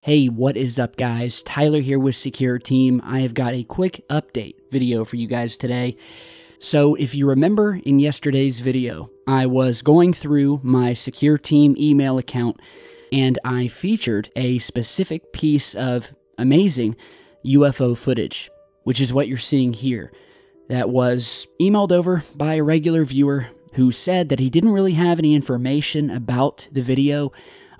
Hey, what is up guys? Tyler here with Secureteam. I have got a quick update video for you guys today. So if you remember in yesterday's video, I was going through my Secureteam email account and I featured a specific piece of amazing UFO footage, which is what you're seeing here. That was emailed over by a regular viewer who said that he didn't really have any information about the video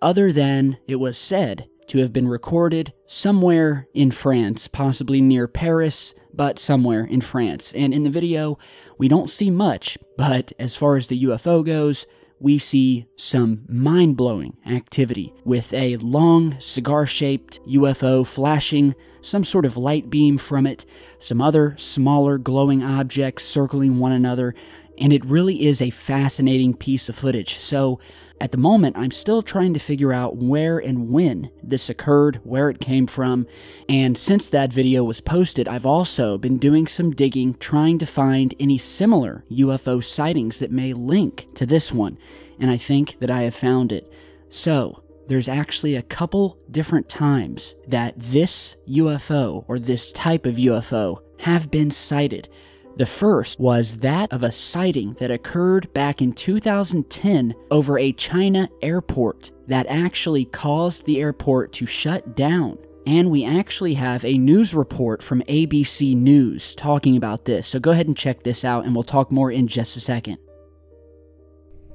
other than it was said to have been recorded somewhere in France, possibly near Paris, but somewhere in France. And in the video, we don't see much, but as far as the UFO goes, we see some mind-blowing activity with a long cigar-shaped UFO flashing some sort of light beam from it, some other smaller glowing objects circling one another, and it really is a fascinating piece of footage. So at the moment, I'm still trying to figure out where and when this occurred, where it came from, and since that video was posted, I've also been doing some digging trying to find any similar UFO sightings that may link to this one, and I think that I have found it. So there's actually a couple different times that this UFO, or this type of UFO, have been sighted. The first was that of a sighting that occurred back in 2010 over a China airport that actually caused the airport to shut down. And we actually have a news report from ABC News talking about this. So go ahead and check this out and we'll talk more in just a second.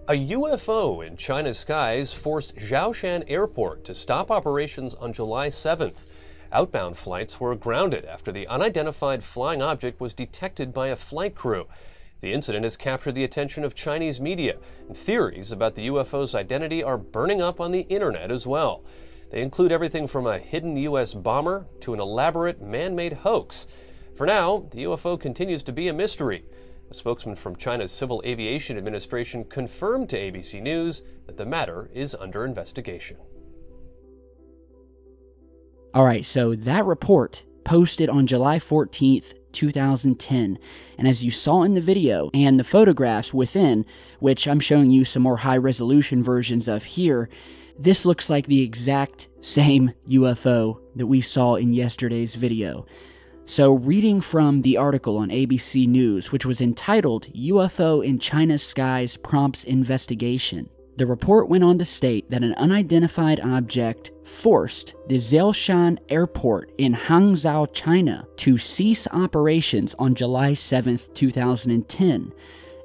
A UFO in China's skies forced Zhoushan Airport to stop operations on July 7th. Outbound flights were grounded after the unidentified flying object was detected by a flight crew. The incident has captured the attention of Chinese media, and theories about the UFO's identity are burning up on the internet as well. They include everything from a hidden U.S. bomber to an elaborate man-made hoax. For now, the UFO continues to be a mystery. A spokesman from China's Civil Aviation Administration confirmed to ABC News that the matter is under investigation. Alright, so that report posted on July 14th, 2010, and as you saw in the video and the photographs within, which I'm showing you some more high-resolution versions of here, this looks like the exact same UFO that we saw in yesterday's video. So reading from the article on ABC News, which was entitled UFO in China's Skies Prompts Investigation, the report went on to state that an unidentified object forced the Zhoushan Airport in Hangzhou, China, to cease operations on July 7, 2010.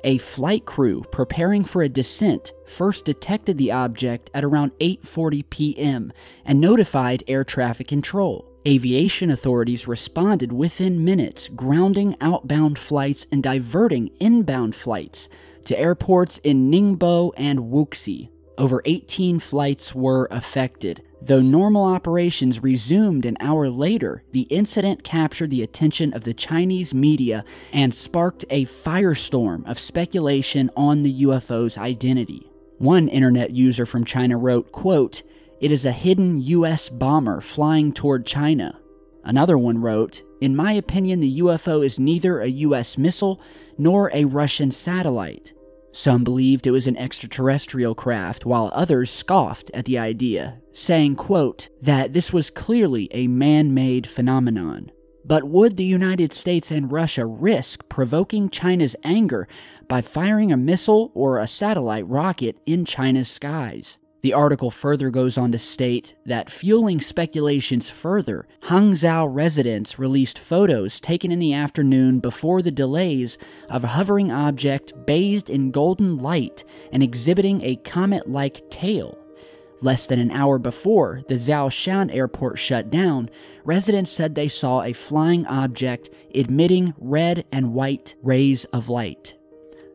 A flight crew preparing for a descent first detected the object at around 8:40 p.m. and notified air traffic control. Aviation authorities responded within minutes, grounding outbound flights and diverting inbound flights to airports in Ningbo and Wuxi. Over 18 flights were affected. Though normal operations resumed an hour later, the incident captured the attention of the Chinese media and sparked a firestorm of speculation on the UFO's identity. One internet user from China wrote, quote, "It is a hidden US bomber flying toward China." Another one wrote, "In my opinion, the UFO is neither a US missile nor a Russian satellite." Some believed it was an extraterrestrial craft, while others scoffed at the idea, saying, quote, that this was clearly a man-made phenomenon. But would the United States and Russia risk provoking China's anger by firing a missile or a satellite rocket in China's skies? The article further goes on to state that fueling speculations further, Hangzhou residents released photos taken in the afternoon before the delays of a hovering object bathed in golden light and exhibiting a comet-like tail. Less than an hour before the Zhoushan airport shut down, residents said they saw a flying object emitting red and white rays of light.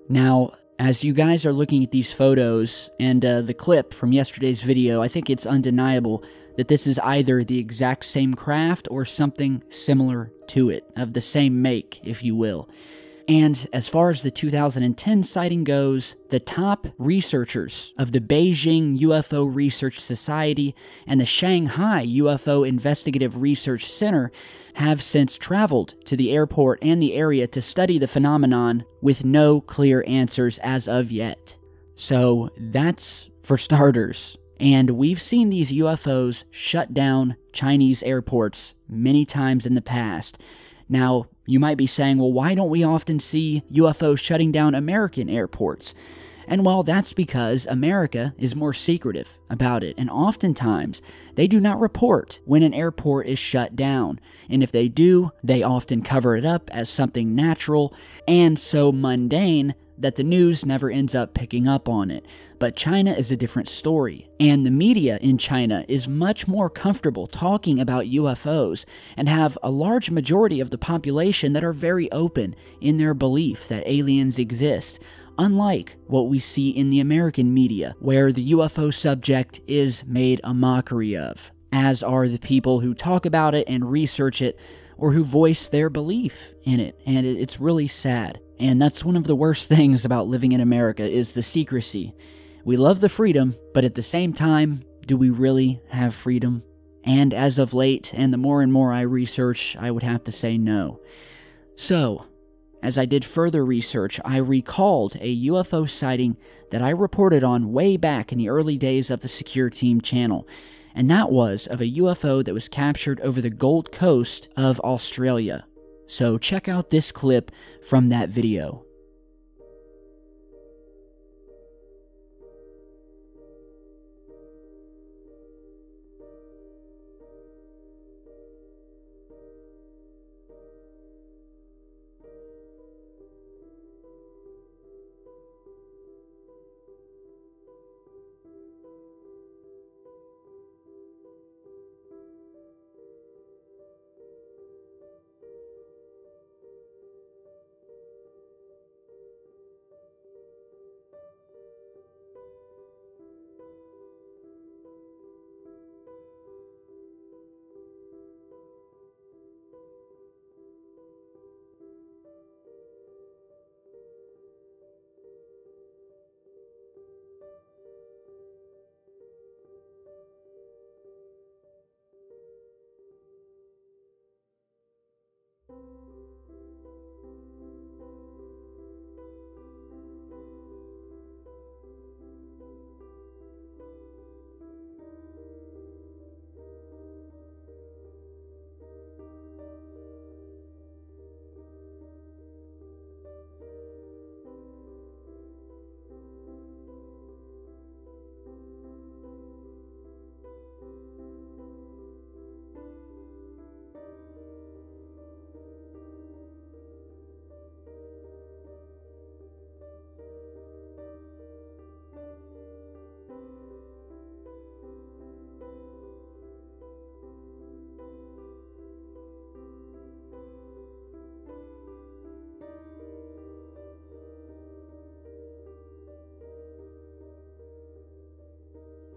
Now, as you guys are looking at these photos and the clip from yesterday's video, I think it's undeniable that this is either the exact same craft or something similar to it, of the same make, if you will. And as far as the 2010 sighting goes, the top researchers of the Beijing UFO Research Society and the Shanghai UFO Investigative Research Center have since traveled to the airport and the area to study the phenomenon with no clear answers as of yet. So that's, for starters, And we've seen these UFOs shut down Chinese airports many times in the past. Now, you might be saying, well, why don't we often see UFOs shutting down American airports? And well, that's because America is more secretive about it, and oftentimes they do not report when an airport is shut down. And if they do, they often cover it up as something natural and so mundane that the news never ends up picking up on it. But China is a different story, and the media in China is much more comfortable talking about UFOs and have a large majority of the population that are very open in their belief that aliens exist. Unlike what we see in the American media, where the UFO subject is made a mockery of, as are the people who talk about it and research it, or who voice their belief in it, and it's really sad. And that's one of the worst things about living in America, is the secrecy. We love the freedom, but at the same time, do we really have freedom? And as of late, and the more and more I research, I would have to say no. So, as I did further research, I recalled a UFO sighting that I reported on way back in the early days of the Secureteam channel, and that was of a UFO that was captured over the Gold Coast of Australia. So check out this clip from that video.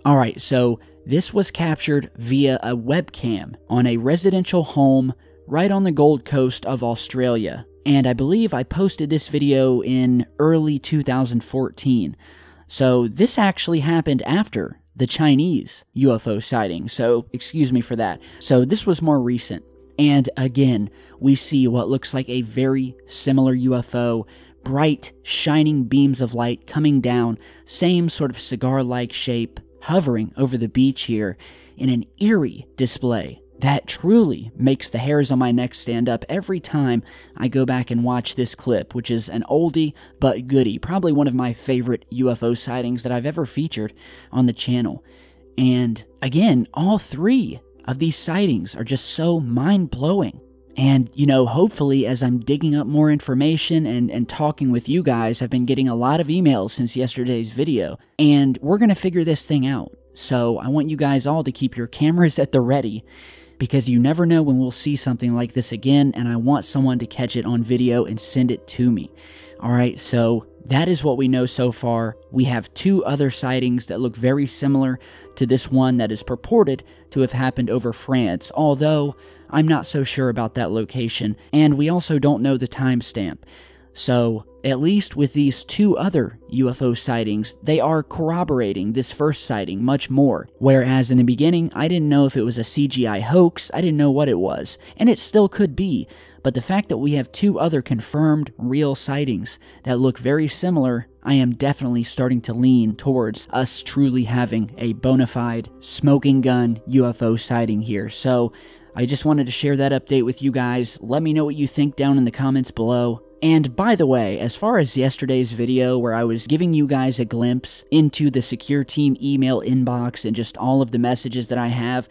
Alright, so this was captured via a webcam on a residential home right on the Gold Coast of Australia. And I believe I posted this video in early 2014. So this actually happened after the Chinese UFO sighting, so excuse me for that. So this was more recent. And again, we see what looks like a very similar UFO, bright, shining beams of light coming down, same sort of cigar-like shape, hovering over the beach here in an eerie display that truly makes the hairs on my neck stand up every time I go back and watch this clip, which is an oldie but goodie, probably one of my favorite UFO sightings that I've ever featured on the channel. And again, all three of these sightings are just so mind-blowing. And, you know, hopefully as I'm digging up more information and talking with you guys, I've been getting a lot of emails since yesterday's video, and we're going to figure this thing out. So I want you guys all to keep your cameras at the ready, because you never know when we'll see something like this again, and I want someone to catch it on video and send it to me. Alright, so that is what we know so far. We have two other sightings that look very similar to this one that is purported to have happened over France, although I'm not so sure about that location, and we also don't know the timestamp. So at least with these 2 other UFO sightings, they are corroborating this first sighting much more. Whereas in the beginning, I didn't know if it was a CGI hoax, I didn't know what it was, and it still could be. But the fact that we have 2 other confirmed real sightings that look very similar, I am definitely starting to lean towards us truly having a bona fide smoking gun UFO sighting here. So I just wanted to share that update with you guys. Let me know what you think down in the comments below. And by the way, as far as yesterday's video where I was giving you guys a glimpse into the Secureteam email inbox and just all of the messages that I have,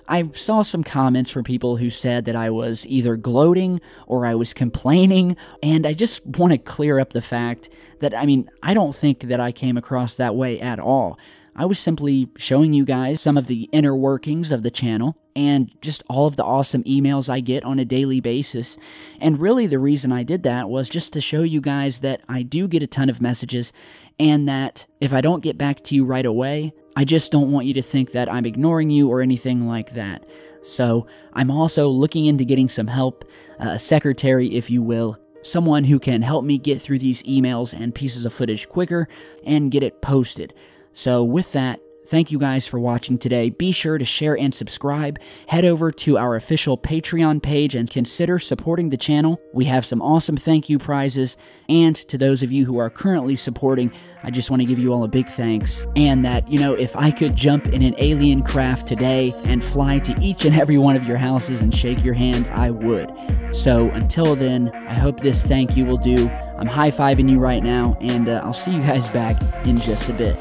I saw some comments from people who said that I was either gloating or I was complaining, and I just want to clear up the fact that, I don't think that I came across that way at all. I was simply showing you guys some of the inner workings of the channel and just all of the awesome emails I get on a daily basis. And really the reason I did that was just to show you guys that I do get a ton of messages, and that if I don't get back to you right away, I just don't want you to think that I'm ignoring you or anything like that. So I'm also looking into getting some help, a secretary if you will, someone who can help me get through these emails and pieces of footage quicker and get it posted. So with that, thank you guys for watching today. Be sure to share and subscribe. Head over to our official Patreon page and consider supporting the channel. We have some awesome thank you prizes. And to those of you who are currently supporting, I just want to give you all a big thanks. And that, if I could jump in an alien craft today and fly to each and every one of your houses and shake your hands, I would. So until then, I hope this thank you will do. I'm high-fiving you right now, and I'll see you guys back in just a bit.